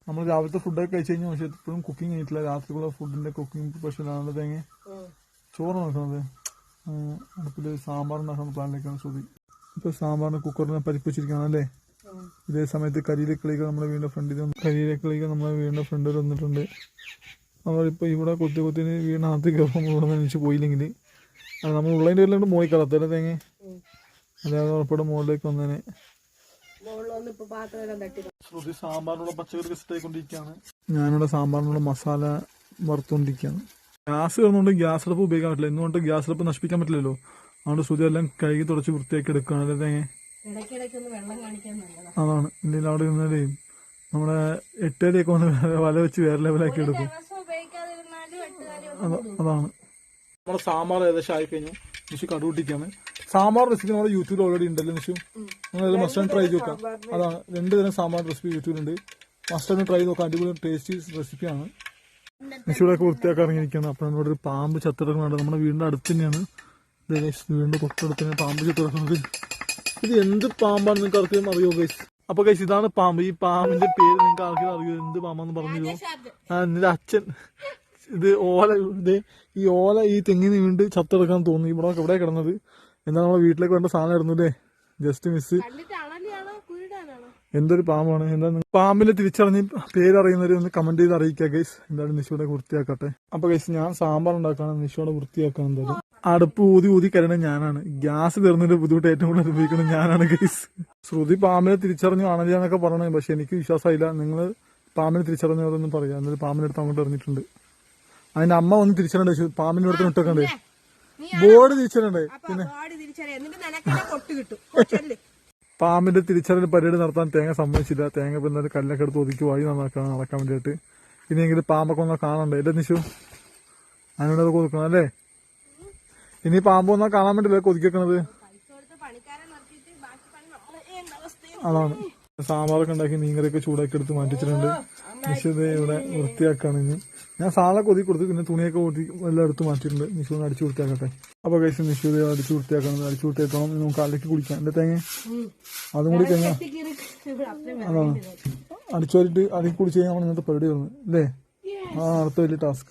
നമ്മൾ രാവിലത്തെ ഫുഡൊക്കെ കഴിച്ചു കഴിഞ്ഞാൽ പക്ഷെ ഇപ്പോഴും കുക്കിംഗ് ചെയ്തിട്ടില്ല. രാത്രിക്കുള്ള ഫുഡിന്റെ കുക്കിംഗ് സ്പെഷ്യലാണ് തേങ്ങ. ചോറ് നോക്കുന്നത് അടുപ്പില് സാമ്പാർ ഉണ്ടാക്കുന്ന പ്ലാനിലേക്കാണ് ശ്രുതി. ഇപ്പൊ സാമ്പാറിന് കുക്കറിനെ പരിപ്പ് വെച്ചിരിക്കുകയാണ് അല്ലേ. ഇതേ സമയത്ത് കരിയിലക്കിളികൾ നമ്മുടെ വീടിന്റെ ഫ്രണ്ടിൽ വന്നിട്ടുണ്ട്. നമ്മളിപ്പോൾ ഇവിടെ കൊത്തിന് വീടിനകത്ത് കയറുമ്പോൾ ഇവിടെ നിന്ന് എണീച്ച് പോയില്ലെങ്കിൽ അത് നമ്മൾ ഉള്ളതിൻ്റെ പേരിലോട്ട് മോയി കളത്തല്ലേ തേങ്ങ. അല്ലാതെ ഉറപ്പാടെ മുകളിലേക്ക് വന്നേനെ. ശ്രുതി സാമ്പാറിനുള്ള പച്ചക്കറി സെറ്റായിക്കൊണ്ടിരിക്കുകയാണ്. ഞാനിവിടെ സാമ്പാറിനുള്ള മസാല വറുത്തുകൊണ്ടിരിക്കുകയാണ്. ഗ്യാസ് കയറുന്നതുകൊണ്ട് ഗ്യാസ് അടുപ്പ് ഉപയോഗിക്കാൻ പറ്റില്ല. എന്നുകൊണ്ട് ഗ്യാസ് അടുപ്പ് നശിപ്പിക്കാൻ പറ്റില്ലല്ലോ. അതുകൊണ്ട് ശ്രുതി എല്ലാം കഴുകി തുടച്ച് വൃത്തിയാക്കി എടുക്കുകയാണ് അല്ലേ തേങ്ങ. അതാണ് ഇല്ലെങ്കിൽ അവിടെ ഇരുന്നാലേ നമ്മുടെ എട്ടേരിയൊക്കെ വന്ന് വല വെച്ച് വേറെ ലെവലാക്കി എടുക്കും. അതാണ് നമ്മുടെ സാമ്പാർ ഏകദേശം ആയിക്കഴിഞ്ഞു. നിഷു കടുകൂട്ടിക്കാണ്. സാമ്പാർ റെസിപ്പി നമ്മുടെ യൂട്യൂബിൽ ഓൾറെഡി ഉണ്ടല്ലോ നിഷു. നിങ്ങൾ മസ്റ്റേൺ ട്രൈ ചെയ്ത് നോക്കാം. അതാണ് 2 തരം സാമ്പാർ റെസിപ്പി യൂട്യൂബിലുണ്ട്. മസ്റ്റേൺ ട്രൈ ചെയ്ത് നോക്കാം. അടിപൊളി ടേസ്റ്റി റെസിപ്പിയാണ്. നിഷുവിടൊക്കെ വൃത്തിയാക്കാൻ ഇറങ്ങിയിരിക്കുകയാണ്. അപ്പോൾ നമ്മുടെ ഒരു പാമ്പ് ചത്തിറക്കുന്നുണ്ട്. നമ്മുടെ വീടിന്റെ അടുത്ത് തന്നെയാണ്. വീടിന്റെ തൊട്ടടുത്ത് തന്നെ പാമ്പ് ചത്തിറക്കുന്നത്. ഇത് എന്ത് പാമ്പാണ് നിങ്ങൾക്ക് ആർക്കും അറിയോ ഗൈസ്? അപ്പൊ ഗൈസ് ഇതാണ് പാമ്പ്. ഈ പാമ്പിന്റെ പേര് നിങ്ങൾക്ക് ആർക്കും അറിയോ? എന്ത് പാമ്പാന്ന് പറഞ്ഞിരുന്നു എന്റെ അച്ഛൻ. ഇത് ഓല, ഈ ഓല ഈ തെങ്ങിന് വീണ്ട് ചത്തെടുക്കാൻ തോന്നി. ഇവിടെ കിടന്നത് എന്താ നമ്മളെ വീട്ടിലേക്ക് വേണ്ട സാധനം ആയിരുന്നു അല്ലേ. Just miss. എന്തൊരു പാമ്പാണ്. എന്താ പാമ്പിനെ തിരിച്ചറിഞ്ഞ് പേരറിയുന്നവർ ഒന്ന് കമന്റ് ചെയ്ത് അറിയിക്കുക ഗൈസ്. എന്തായാലും നിഷുവിടെ വൃത്തിയാക്കട്ടെ. അപ്പൊ ഗൈസ് ഞാൻ സാമ്പാർ ഉണ്ടാക്കാണ്, നിഷുവിടെ വൃത്തിയാക്കാൻ. എന്തായാലും അടുപ്പ് ഊതി കരണത് ഞാനാണ്. ഗ്യാസ് തീർന്നതിന്റെ ബുദ്ധിമുട്ട് ഏറ്റവും കൂടുതൽ അനുഭവിക്കുന്നത് ഞാനാണ് ഗൈസ്. ശ്രുതി പാമ്പിനെ തിരിച്ചറിഞ്ഞു ആണല്ലാന്നൊക്കെ പറഞ്ഞത്. പക്ഷെ എനിക്ക് വിശ്വാസമായില്ല. നിങ്ങൾ പാമ്പിനെ തിരിച്ചറിഞ്ഞവരൊന്നും പറയാം. എന്നാലും പാമ്പിന്റെ അടുത്ത് അങ്ങോട്ട് എറിഞ്ഞിട്ടുണ്ട്. അതിന്റെ അമ്മ ഒന്ന് തിരിച്ചറിയണ്ടേ പാമ്പിന്റെ അടുത്ത് ഇട്ടൊക്കെ ബോർഡ് തിരിച്ചറിയണ്ടേ. പിന്നെ പാമ്പിന്റെ തിരിച്ചറിയൽ പരിപാടി നടത്താൻ തേങ്ങ സമ്മതിച്ചില്ല. തേങ്ങ പിന്നെ കല്ലൊക്കെ എടുത്ത് ഒതുക്കി വഴി നടക്കാൻ വേണ്ടിയിട്ട്. ഇനിയെങ്കിലും പാമ്പൊക്കെ ഒന്നാ കാണണ്ടേ അല്ലേ നിഷു? അതിനോട് കൊടുക്കണം അല്ലേ. ഇനി പാമ്പ് ഒന്നാ കാണാൻ വേണ്ടിയല്ലേ ഒതുക്കിക്കണത്. അതാണ് സാമ്പാറൊക്കെ ഉണ്ടാക്കി മീൻകറിയൊക്കെ ചൂടാക്കി എടുത്ത് മാറ്റിച്ചിട്ടുണ്ട്. നിഷുദേ ഇവിടെ വൃത്തിയാക്കാണ്. ഇനി ഞാൻ സാധനമൊക്കെ ഒതുക്കി കൊടുത്തു. പിന്നെ തുണിയൊക്കെ എല്ലാം എടുത്ത് മാറ്റിയിട്ടുണ്ട്. നിഷുവിനെ അടിച്ചു വൃത്തിയാക്കട്ടെ. അപ്പൊ കഴിച്ച് നിഷുദേ അടിച്ചു വൃത്തിയാക്കണം. അടിച്ചു വൃത്തിയാക്കണം. നമുക്ക് കാലിലേക്ക് കുടിക്കാം എന്റെ തേങ്ങ. അതും കൂടി കഴിഞ്ഞാൽ അതാണ് അടിച്ചു വാരിട്ട് അതിൽ കുടിച്ച് കഴിഞ്ഞാൽ ഇന്നത്തെ പരിപാടി വന്നു അല്ലേ. അടുത്ത വലിയ ടാസ്ക്.